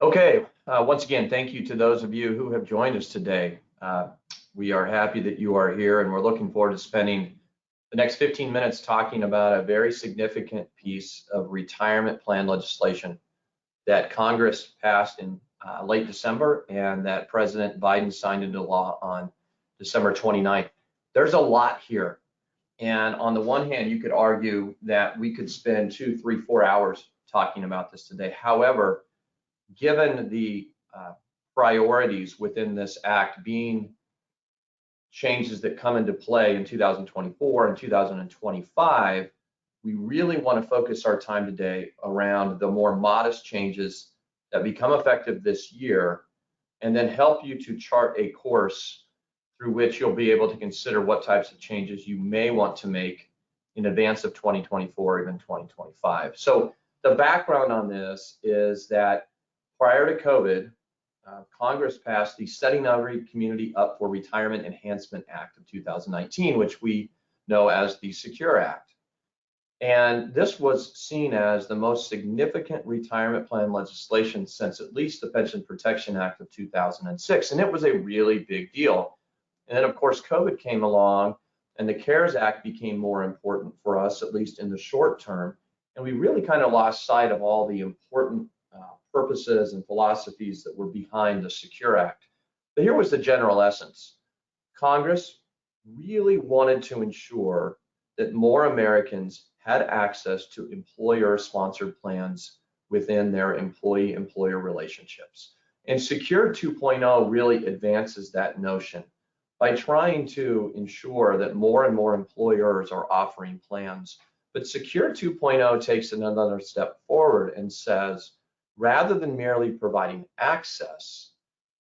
Okay, once again, thank you to those of you who have joined us today. We are happy that you are here, and we're looking forward to spending the next 15 minutes talking about a very significant piece of retirement plan legislation that Congress passed in late December and that President Biden signed into law on December 29th. There's a lot here. And on the one hand, you could argue that we could spend 2, 3, 4 hours talking about this today. However, given the priorities within this act being changes that come into play in 2024 and 2025, we really want to focus our time today around the more modest changes that become effective this year, and then help you to chart a course through which you'll be able to consider what types of changes you may want to make in advance of 2024 or even 2025. So the background on this is that prior to COVID, Congress passed the Setting Every Community Up for Retirement Enhancement Act of 2019, which we know as the Secure Act. And this was seen as the most significant retirement plan legislation since at least the Pension Protection Act of 2006. And it was a really big deal. And then, of course, COVID came along and the CARES Act became more important for us, at least in the short term. And we really kind of lost sight of all the important purposes and philosophies that were behind the Secure Act. But here was the general essence. Congress really wanted to ensure that more Americans had access to employer-sponsored plans within their employee-employer relationships. And Secure 2.0 really advances that notion by trying to ensure that more and more employers are offering plans. But Secure 2.0 takes another step forward and says, rather than merely providing access,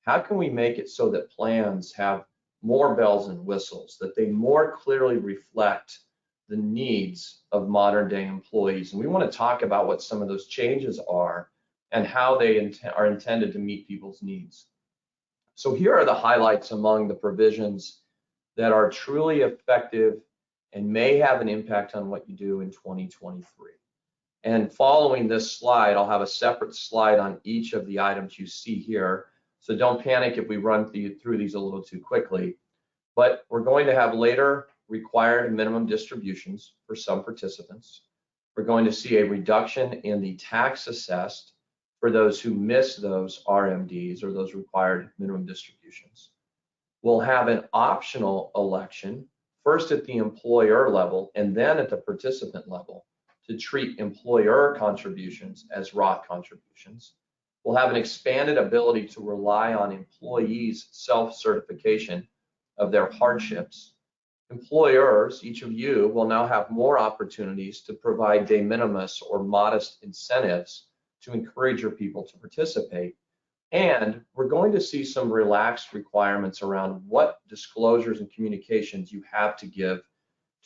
how can we make it so that plans have more bells and whistles, that they more clearly reflect the needs of modern day employees? And we want to talk about what some of those changes are and how they are intended to meet people's needs. So here are the highlights among the provisions that are truly effective and may have an impact on what you do in 2023. And following this slide, I'll have a separate slide on each of the items you see here. So don't panic if we run through these a little too quickly. But we're going to have later required minimum distributions for some participants. We're going to see a reduction in the tax assessed for those who miss those RMDs, or those required minimum distributions. We'll have an optional election, first at the employer level and then at the participant level, to treat employer contributions as Roth contributions. We'll have an expanded ability to rely on employees' self-certification of their hardships. Employers, each of you, will now have more opportunities to provide de minimis or modest incentives to encourage your people to participate. And we're going to see some relaxed requirements around what disclosures and communications you have to give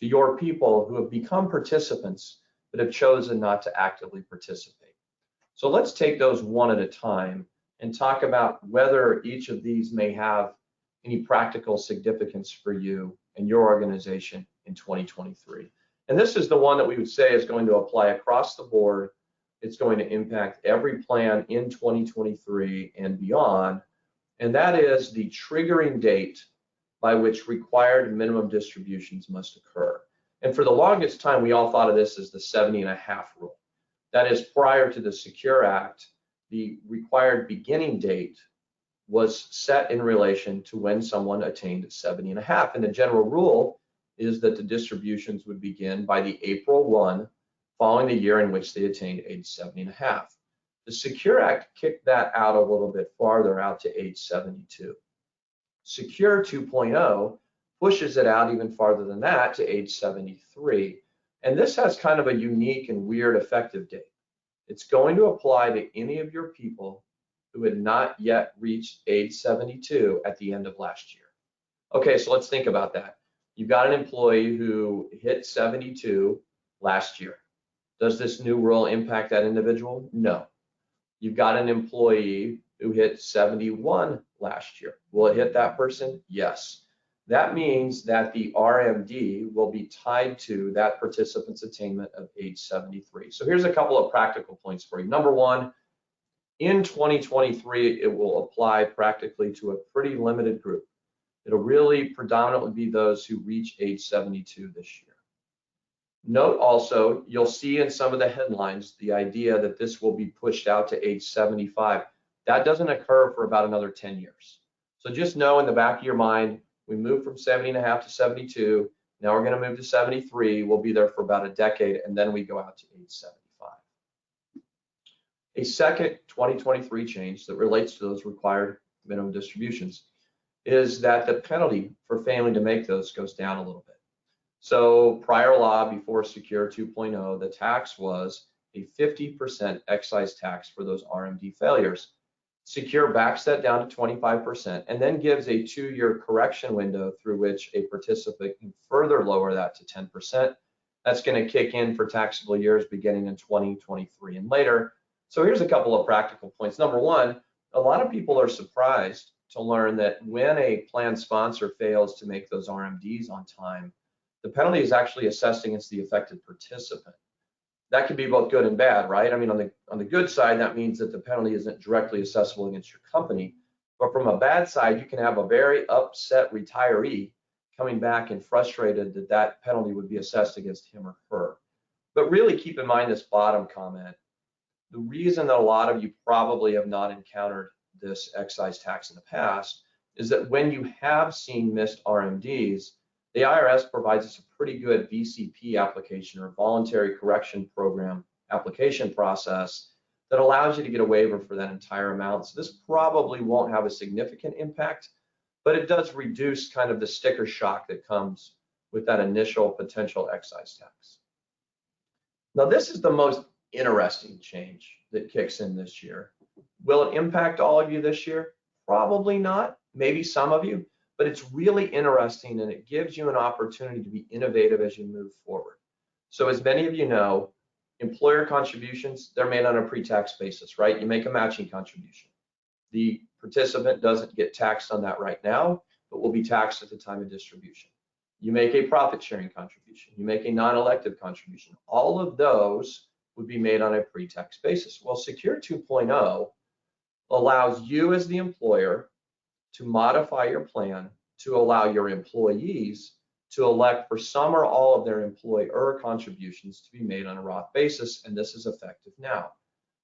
to your people who have become participants but have chosen not to actively participate. So let's take those one at a time and talk about whether each of these may have any practical significance for you and your organization in 2023. And this is the one that we would say is going to apply across the board. It's going to impact every plan in 2023 and beyond, and that is the triggering date by which required minimum distributions must occur. And for the longest time, we all thought of this as the 70.5 rule. That is, prior to the Secure Act, the required beginning date was set in relation to when someone attained 70.5. And the general rule is that the distributions would begin by the April 1 following the year in which they attained age 70.5. The Secure Act kicked that out a little bit farther, out to age 72. Secure 2.0 pushes it out even farther than that to age 73. And this has kind of a unique and weird effective date. It's going to apply to any of your people who had not yet reached age 72 at the end of last year. Okay, so let's think about that. You've got an employee who hit 72 last year. Does this new rule impact that individual? No. You've got an employee who hit 71 last year. Will it hit that person? Yes. That means that the RMD will be tied to that participant's attainment of age 73. So here's a couple of practical points for you. Number one, In 2023, it will apply practically to a pretty limited group. It'll really predominantly be those who reach age 72 this year. Note also, you'll see in some of the headlines the idea that this will be pushed out to age 75. That doesn't occur for about another 10 years. So just know in the back of your mind, we moved from 70 and a half to 72. Now we're going to move to 73. We'll be there for about a decade, and then we go out to age 75. A second 2023 change that relates to those required minimum distributions is that the penalty for failing to make those goes down a little bit. So prior law before Secure 2.0, the tax was a 50% excise tax for those RMD failures. Secure backs that down to 25% and then gives a 2-year correction window through which a participant can further lower that to 10%. That's going to kick in for taxable years beginning in 2023 and later. So here's a couple of practical points. Number one, a lot of people are surprised to learn that when a plan sponsor fails to make those RMDs on time, the penalty is actually assessed against the affected participant. That can be both good and bad, right? I mean, on the good side, that means that the penalty isn't directly assessable against your company. But from a bad side, you can have a very upset retiree coming back and frustrated that that penalty would be assessed against him or her. But really keep in mind this bottom comment. The reason that a lot of you probably have not encountered this excise tax in the past is that when you have seen missed RMDs, the IRS provides us a pretty good VCP application or voluntary correction program application process that allows you to get a waiver for that entire amount. So this probably won't have a significant impact, but it does reduce kind of the sticker shock that comes with that initial potential excise tax. Now, this is the most interesting change that kicks in this year. Will it impact all of you this year? Probably not, maybe some of you. But it's really interesting and it gives you an opportunity to be innovative as you move forward. So as many of you know, employer contributions, they're made on a pre-tax basis, right? You make a matching contribution. The participant doesn't get taxed on that right now, but will be taxed at the time of distribution. You make a profit sharing contribution. You make a non-elective contribution. All of those would be made on a pre-tax basis. Well, Secure 2.0 allows you as the employer to modify your plan to allow your employees to elect for some or all of their employer contributions to be made on a Roth basis, and this is effective now.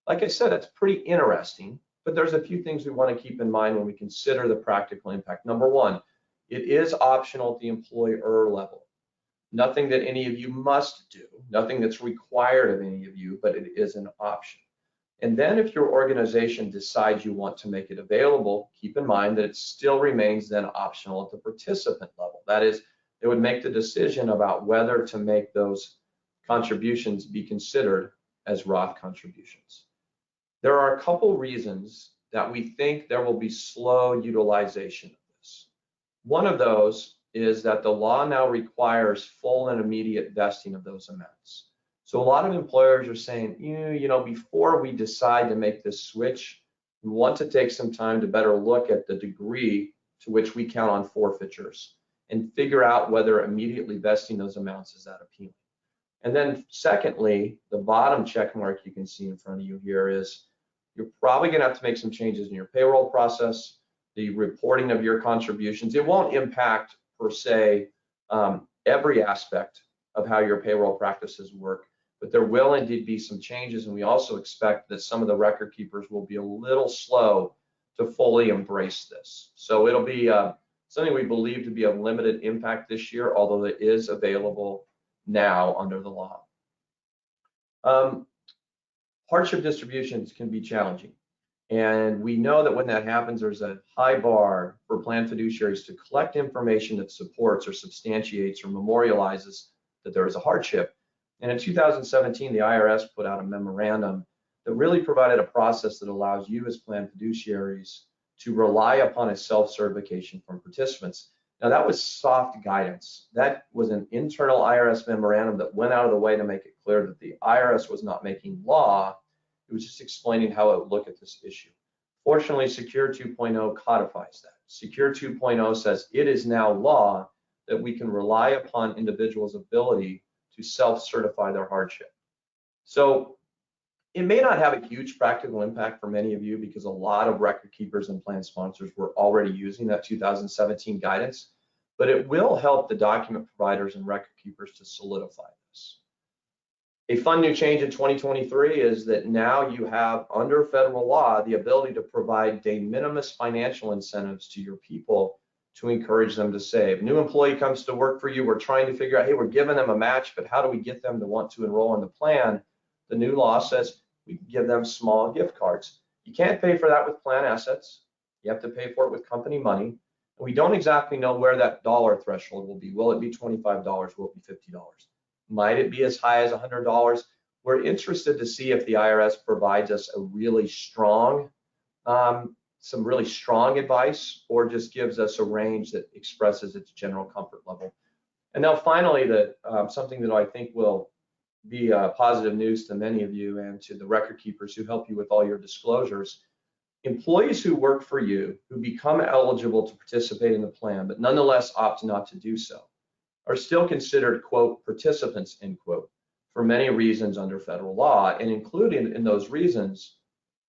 Like I said, it's pretty interesting, but there's a few things we want to keep in mind when we consider the practical impact. Number one, it is optional at the employer level. Nothing that any of you must do, nothing that's required of any of you, but it is an option. And then if your organization decides you want to make it available, keep in mind that it still remains then optional at the participant level. That is, they would make the decision about whether to make those contributions be considered as Roth contributions. There are a couple reasons that we think there will be slow utilization of this. One of those is that the law now requires full and immediate vesting of those amounts. So a lot of employers are saying, you know, before we decide to make this switch, we want to take some time to better look at the degree to which we count on forfeitures and figure out whether immediately vesting those amounts is that appealing. And then secondly, the bottom check mark you can see in front of you here is you're probably going to have to make some changes in your payroll process, the reporting of your contributions. It won't impact per se every aspect of how your payroll practices work, but there will indeed be some changes, and we also expect that some of the record keepers will be a little slow to fully embrace this. So it'll be something we believe to be of limited impact this year, although it is available now under the law. Hardship distributions can be challenging, and we know that when that happens, there's a high bar for plan fiduciaries to collect information that supports or substantiates or memorializes that there is a hardship. And in 2017, the IRS put out a memorandum that really provided a process that allows you as plan fiduciaries to rely upon a self-certification from participants. Now, that was soft guidance. That was an internal IRS memorandum that went out of the way to make it clear that the IRS was not making law. It was just explaining how it would look at this issue. Fortunately, Secure 2.0 codifies that. Secure 2.0 says it is now law that we can rely upon individuals' ability to self-certify their hardship. So It may not have a huge practical impact for many of you because a lot of record keepers and plan sponsors were already using that 2017 guidance, but it will help the document providers and record keepers to solidify this. A fun new change in 2023 is that now you have, under federal law, the ability to provide de minimis financial incentives to your people to encourage them to save. New employee comes to work for you, we're trying to figure out, hey, we're giving them a match, but how do we get them to want to enroll in the plan? The new law says we can give them small gift cards. You can't pay for that with plan assets. You have to pay for it with company money. And we don't exactly know where that dollar threshold will be. Will it be $25? Will it be $50? Might it be as high as $100? We're interested to see if the IRS provides us a really strong, some really strong advice, or just gives us a range that expresses its general comfort level. And now finally, something that I think will be positive news to many of you and to the record keepers who help you with all your disclosures. Employees who work for you, who become eligible to participate in the plan, but nonetheless opt not to do so, are still considered, quote, participants, end quote, for many reasons under federal law. And included in those reasons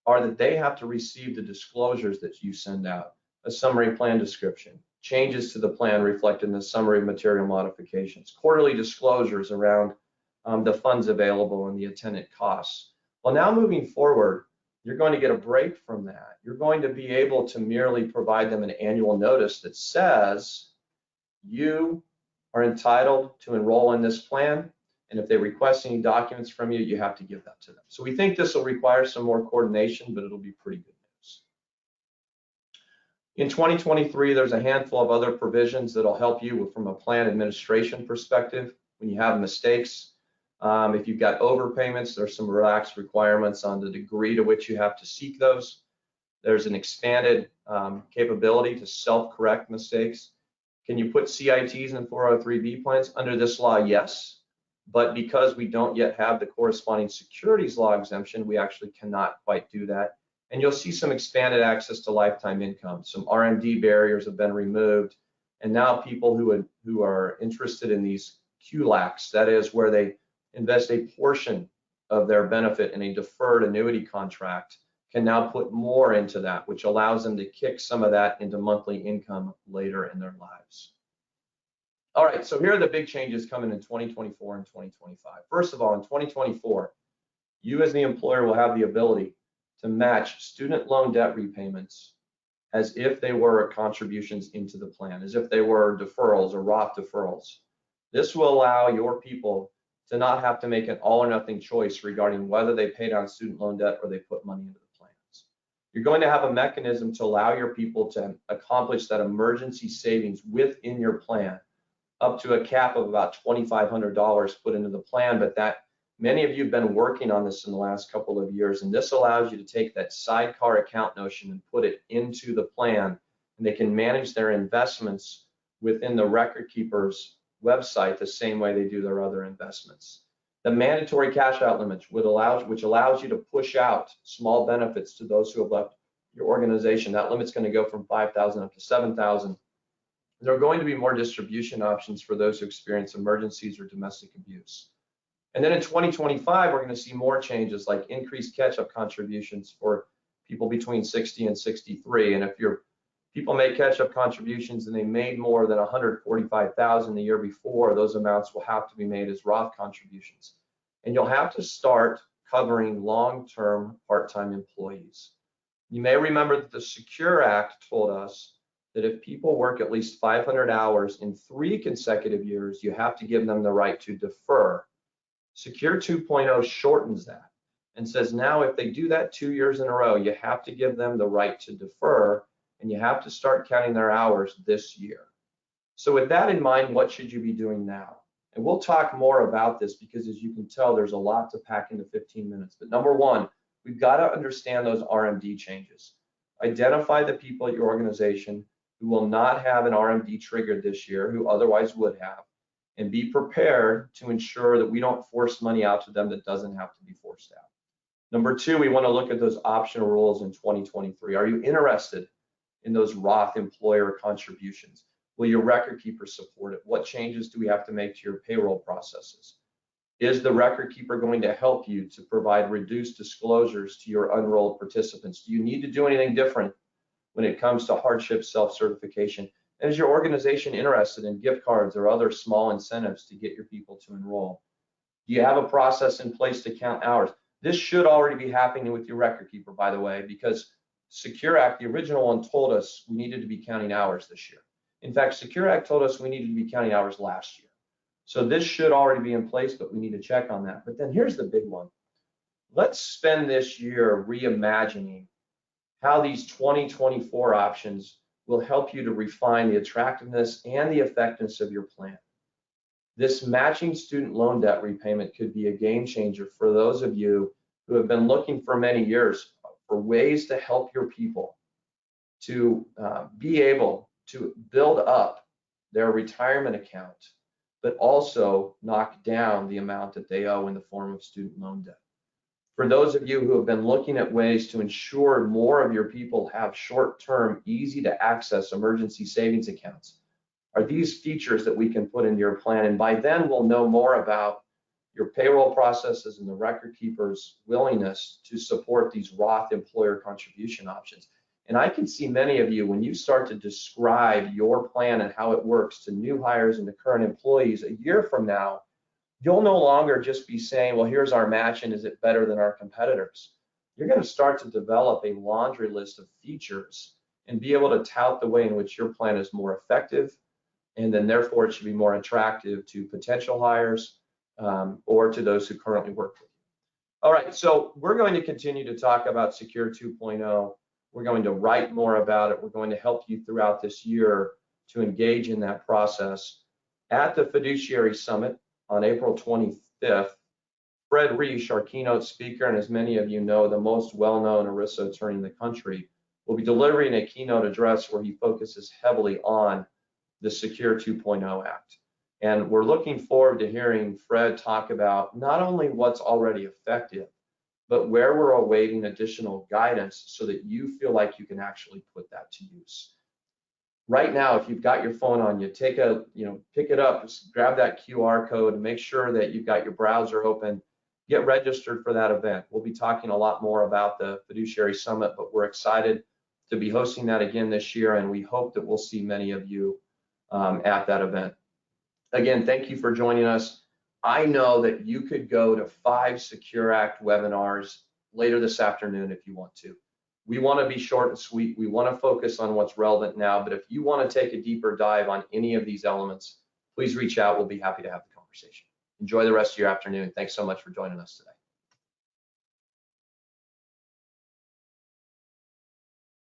are that they have to receive the disclosures that you send out, a summary plan description, changes to the plan reflected in the summary of material modifications, quarterly disclosures around the funds available and the attendant costs. Well, now moving forward, you're going to get a break from that. You're going to be able to merely provide them an annual notice that says you are entitled to enroll in this plan, and if they request any documents from you, you have to give that to them. So we think this will require some more coordination, but it'll be pretty good news. In 2023, there's a handful of other provisions that'll help you from a plan administration perspective when you have mistakes. If you've got overpayments, there's some relaxed requirements on the degree to which you have to seek those. There's an expanded capability to self-correct mistakes. Can you put CITs in 403B plans? Under this law, yes. But because we don't yet have the corresponding securities law exemption, we actually cannot quite do that. And you'll see some expanded access to lifetime income. Some RMD barriers have been removed. And now people who are interested in these QLACs, that is where they invest a portion of their benefit in a deferred annuity contract, can now put more into that, which allows them to kick some of that into monthly income later in their lives. All right, so here are the big changes coming in 2024 and 2025. First of all, in 2024, you as the employer will have the ability to match student loan debt repayments as if they were contributions into the plan, as if they were deferrals or Roth deferrals. This will allow your people to not have to make an all or nothing choice regarding whether they pay down student loan debt or they put money into the plans. You're going to have a mechanism to allow your people to accomplish that emergency savings within your plan, up to a cap of about $2,500 put into the plan, but that many of you have been working on this in the last couple of years, and this allows you to take that sidecar account notion and put it into the plan, and they can manage their investments within the record keeper's website the same way they do their other investments. The mandatory cash out limits which allows you to push out small benefits to those who have left your organization. That limit's going to go from 5,000 up to 7,000. There are going to be more distribution options for those who experience emergencies or domestic abuse. And then in 2025, we're going to see more changes like increased catch-up contributions for people between 60 and 63. And if your people make catch-up contributions and they made more than 145,000 the year before, those amounts will have to be made as Roth contributions. And you'll have to start covering long-term part-time employees. You may remember that the Secure Act told us that if people work at least 500 hours in 3 consecutive years, you have to give them the right to defer. Secure 2.0 shortens that and says now if they do that 2 years in a row, you have to give them the right to defer, and you have to start counting their hours this year. So with that in mind, what should you be doing now? And we'll talk more about this because as you can tell, there's a lot to pack into 15 minutes. But number one, we've got to understand those RMD changes. Identify the people at your organization who will not have an RMD triggered this year, who otherwise would have, and be prepared to ensure that we don't force money out to them that doesn't have to be forced out. Number two, we want to look at those optional rules in 2023. Are you interested in those Roth employer contributions? Will your record keeper support it? What changes do we have to make to your payroll processes? Is the record keeper going to help you to provide reduced disclosures to your unenrolled participants? Do you need to do anything different when it comes to hardship self-certification? And is your organization interested in gift cards or other small incentives to get your people to enroll? Do you have a process in place to count hours? This should already be happening with your record keeper, by the way, because Secure Act, the original one, told us we needed to be counting hours this year. In fact, Secure Act told us we needed to be counting hours last year. So this should already be in place, but we need to check on that. But then here's the big one. Let's spend this year reimagining how these 2024 options will help you to refine the attractiveness and the effectiveness of your plan. This matching student loan debt repayment could be a game changer for those of you who have been looking for many years for ways to help your people to be able to build up their retirement account, but also knock down the amount that they owe in the form of student loan debt. For those of you who have been looking at ways to ensure more of your people have short-term, easy to access emergency savings accounts, are these features that we can put into your plan. And by then we'll know more about your payroll processes and the record keeper's willingness to support these Roth employer contribution options. And I can see many of you, when you start to describe your plan and how it works to new hires and to current employees a year from now, you'll no longer just be saying, well, here's our match and is it better than our competitors? You're going to start to develop a laundry list of features and be able to tout the way in which your plan is more effective, and then therefore it should be more attractive to potential hires or to those who currently work with you. All right, so we're going to continue to talk about Secure 2.0. We're going to write more about it. We're going to help you throughout this year to engage in that process. At the Fiduciary Summit on April 25th, Fred Reish, our keynote speaker, and as many of you know, the most well-known ERISA attorney in the country, will be delivering a keynote address where he focuses heavily on the Secure 2.0 Act. And we're looking forward to hearing Fred talk about not only what's already effective, but where we're awaiting additional guidance so that you feel like you can actually put that to use. Right now, if you've got your phone on you, pick it up, just grab that QR code and make sure that you've got your browser open. Get registered for that event. We'll be talking a lot more about the Fiduciary Summit, but we're excited to be hosting that again this year, and we hope that we'll see many of you at that event. Again, thank you for joining us. I know that you could go to 5 Secure Act webinars later this afternoon if you want to. We want to be short and sweet. We want to focus on what's relevant now, but if you want to take a deeper dive on any of these elements, please reach out. We'll be happy to have the conversation. Enjoy the rest of your afternoon. Thanks so much for joining us today.